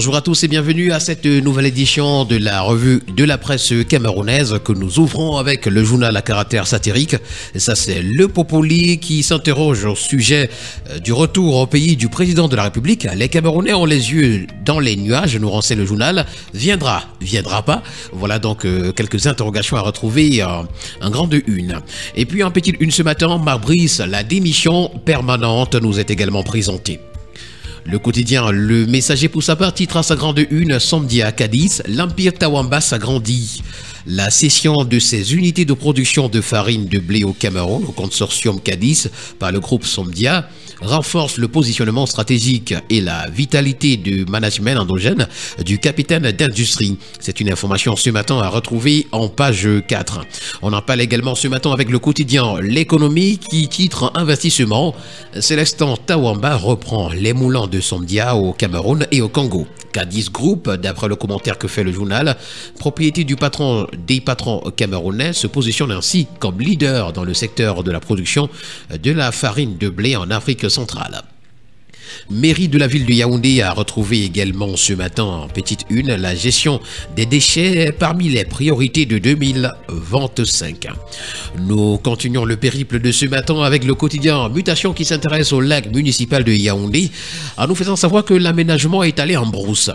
Bonjour à tous et bienvenue à cette nouvelle édition de la revue de la presse camerounaise que nous ouvrons avec le journal à caractère satirique. Et ça, c'est Le Popoli qui s'interroge au sujet du retour au pays du président de la République. Les Camerounais ont les yeux dans les nuages, nous renseigne le journal. Viendra pas. Voilà donc quelques interrogations à retrouver en grande une. Et puis en petite une ce matin, Marc Brice, la démission permanente nous est également présentée. Le quotidien Le Messager pour sa part titre à sa grande une samedi à Cadiz, l'Empire Tawamba s'agrandit. La cession de ses unités de production de farine de blé au Cameroun au consortium Cadiz par le groupe Somdia renforce le positionnement stratégique et la vitalité du management endogène du capitaine d'industrie. C'est une information ce matin à retrouver en page 4. On en parle également ce matin avec le quotidien L'économie qui titre Investissement. Célestin Tawamba reprend les moulins de Somdia au Cameroun et au Congo. Cadiz Group, d'après le commentaire que fait le journal, propriété du patron des patrons camerounais, se positionne ainsi comme leader dans le secteur de la production de la farine de blé en Afrique centrale. Mairie de la ville de Yaoundé a retrouvé également ce matin en petite une la gestion des déchets parmi les priorités de 2025. Nous continuons le périple de ce matin avec le quotidien Mutation qui s'intéresse au lac municipal de Yaoundé en nous faisant savoir que l'aménagement est allé en brousse.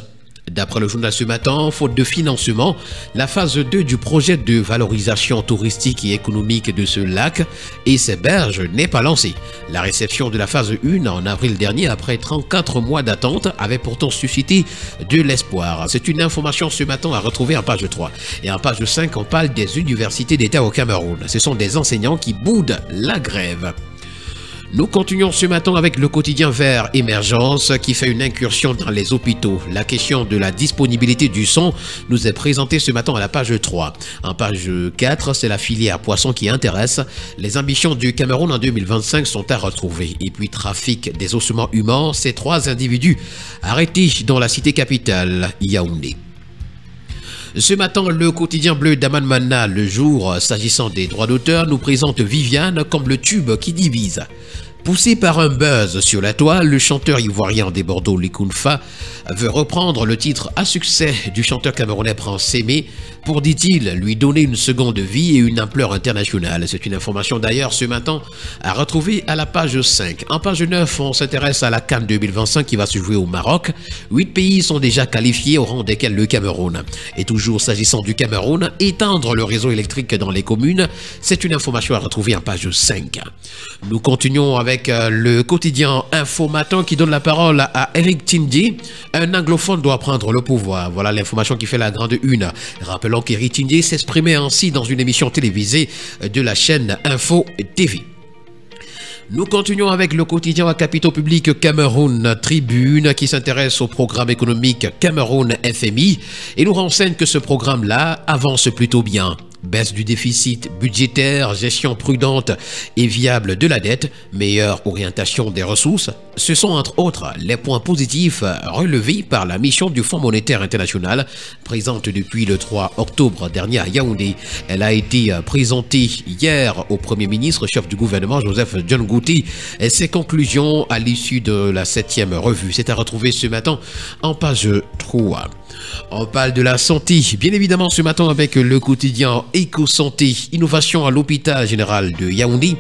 D'après le journal ce matin, faute de financement, la phase 2 du projet de valorisation touristique et économique de ce lac et ses berges n'est pas lancée. La réception de la phase 1 en avril dernier, après 34 mois d'attente, avait pourtant suscité de l'espoir. C'est une information ce matin à retrouver en page 3. Et en page 5, on parle des universités d'État au Cameroun. Ce sont des enseignants qui boudent la grève. Nous continuons ce matin avec le quotidien Vert Émergence qui fait une incursion dans les hôpitaux. La question de la disponibilité du son nous est présentée ce matin à la page 3. En page 4, c'est la filière poisson qui intéresse. Les ambitions du Cameroun en 2025 sont à retrouver. Et puis trafic des ossements humains, ces 3 individus arrêtés dans la cité capitale, Yaoundé. Ce matin, le quotidien bleu d'Aman Mana, Le Jour, s'agissant des droits d'auteur, nous présente Viviane comme le tube qui divise. Poussé par un buzz sur la toile, le chanteur ivoirien des Bordeaux, Likunfa, veut reprendre le titre à succès du chanteur camerounais Prince Sémé pour, dit-il, lui donner une seconde vie et une ampleur internationale. C'est une information d'ailleurs ce matin à retrouver à la page 5. En page 9, on s'intéresse à la CAN 2025 qui va se jouer au Maroc. 8 pays sont déjà qualifiés au rang desquels le Cameroun. Et toujours s'agissant du Cameroun, étendre le réseau électrique dans les communes, c'est une information à retrouver en page 5. Nous continuons avec le quotidien Info Matin qui donne la parole à Eric Tindé. Un anglophone doit prendre le pouvoir. Voilà l'information qui fait la grande une. Rappelons qu'Eric Tindé s'exprimait ainsi dans une émission télévisée de la chaîne Info TV. Nous continuons avec le quotidien à capitaux publics Cameroun Tribune qui s'intéresse au programme économique Cameroun FMI et nous renseigne que ce programme-là avance plutôt bien. Baisse du déficit budgétaire, gestion prudente et viable de la dette, meilleure orientation des ressources. Ce sont entre autres les points positifs relevés par la mission du Fonds monétaire international présente depuis le 3 octobre dernier à Yaoundé. Elle a été présentée hier au Premier ministre, chef du gouvernement Joseph John Gouti et ses conclusions à l'issue de la 7e revue. C'est à retrouver ce matin en page 3. On parle de la santé, bien évidemment ce matin avec le quotidien Éco-Santé, innovation à l'hôpital général de Yaoundé.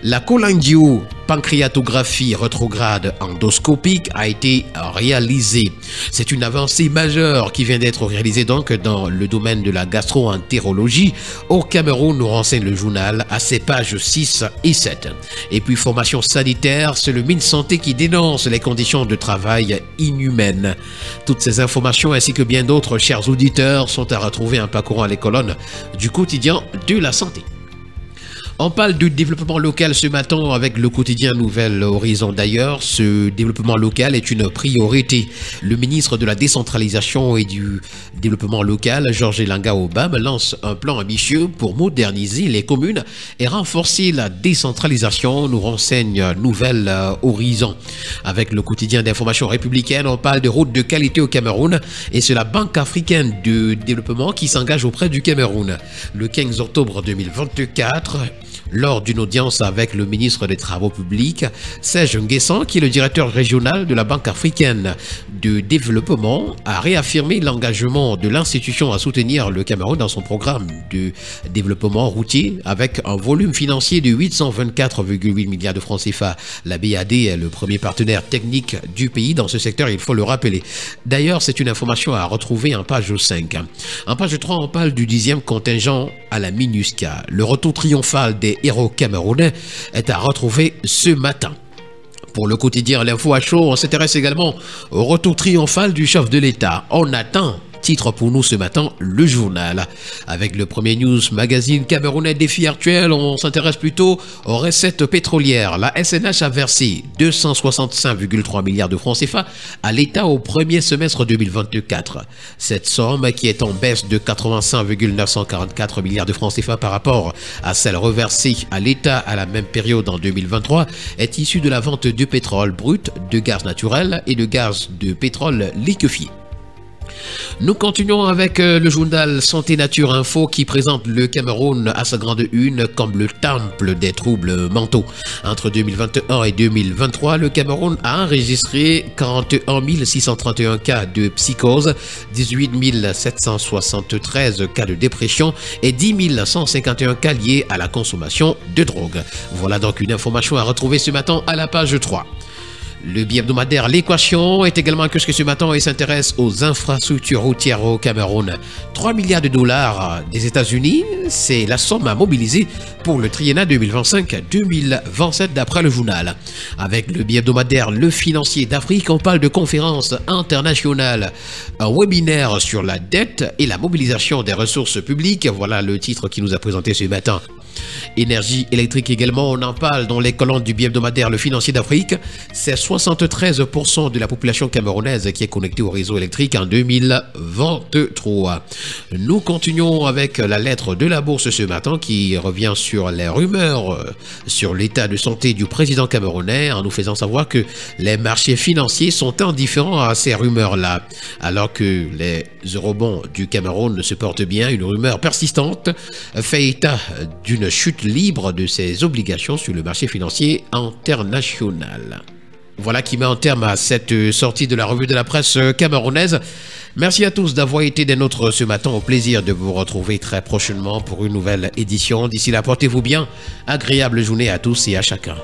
La cholangio-pancréatographie rétrograde endoscopique a été réalisée. C'est une avancée majeure qui vient d'être réalisée donc dans le domaine de la gastro-entérologie. Au Cameroun, nous renseigne le journal à ses pages 6 et 7. Et puis formation sanitaire, c'est le MinSanté qui dénonce les conditions de travail inhumaines. Toutes ces informations ainsi que bien d'autres, chers auditeurs, sont à retrouver en parcourant les colonnes du quotidien de la santé. On parle de développement local ce matin avec le quotidien Nouvel Horizon. D'ailleurs, ce développement local est une priorité. Le ministre de la décentralisation et du développement local, Georges Elanga Obam, lance un plan ambitieux pour moderniser les communes et renforcer la décentralisation, nous renseigne Nouvel Horizon. Avec le quotidien d'information républicaine, on parle de routes de qualité au Cameroun et c'est la Banque africaine de développement qui s'engage auprès du Cameroun. Le 15 octobre 2024, lors d'une audience avec le ministre des Travaux publics, Serge Nguessan, qui est le directeur régional de la Banque africaine de développement, a réaffirmé l'engagement de l'institution à soutenir le Cameroun dans son programme de développement routier avec un volume financier de 824,8 milliards de francs CFA. La BAD est le premier partenaire technique du pays dans ce secteur, il faut le rappeler. D'ailleurs, c'est une information à retrouver en page 5. En page 3, on parle du 10e contingent à la MINUSCA. Le retour triomphal des héros camerounais est à retrouver ce matin. Pour le quotidien L'Info à chaud, on s'intéresse également au retour triomphal du chef de l'État. On attend, titre pour nous ce matin, le journal. Avec le premier news magazine camerounais défi actuel, on s'intéresse plutôt aux recettes pétrolières. La SNH a versé 265,3 milliards de francs CFA à l'État au premier semestre 2024. Cette somme, qui est en baisse de 85,944 milliards de francs CFA par rapport à celle reversée à l'État à la même période en 2023, est issue de la vente de pétrole brut, de gaz naturel et de gaz de pétrole liquéfié. Nous continuons avec le journal Santé Nature Info qui présente le Cameroun à sa grande une comme le temple des troubles mentaux. Entre 2021 et 2023, le Cameroun a enregistré 41 631 cas de psychose, 18 773 cas de dépression et 10 151 cas liés à la consommation de drogue. Voilà donc une information à retrouver ce matin à la page 3. Le bi-hebdomadaire L'Équation est également que ce matin et s'intéresse aux infrastructures routières au Cameroun. 3 milliards de dollars des États-Unis, c'est la somme à mobiliser pour le triennat 2025-2027 d'après le journal. Avec le bi-hebdomadaire Le Financier d'Afrique, on parle de conférences internationales, un webinaire sur la dette et la mobilisation des ressources publiques. Voilà le titre qui nous a présenté ce matin. Énergie électrique également, on en parle dans les colonnes du bi-hebdomadaire Le Financier d'Afrique. C'est 73% de la population camerounaise qui est connectée au réseau électrique en 2023. Nous continuons avec la lettre de la bourse ce matin qui revient sur les rumeurs sur l'état de santé du président camerounais en nous faisant savoir que les marchés financiers sont indifférents à ces rumeurs-là. Alors que les eurobonds du Cameroun se portent bien, une rumeur persistante fait état d'une chute libre de ses obligations sur le marché financier international. Voilà qui met un terme à cette sortie de la revue de la presse camerounaise. Merci à tous d'avoir été des nôtres ce matin. Au plaisir de vous retrouver très prochainement pour une nouvelle édition. D'ici là, portez-vous bien. Agréable journée à tous et à chacun.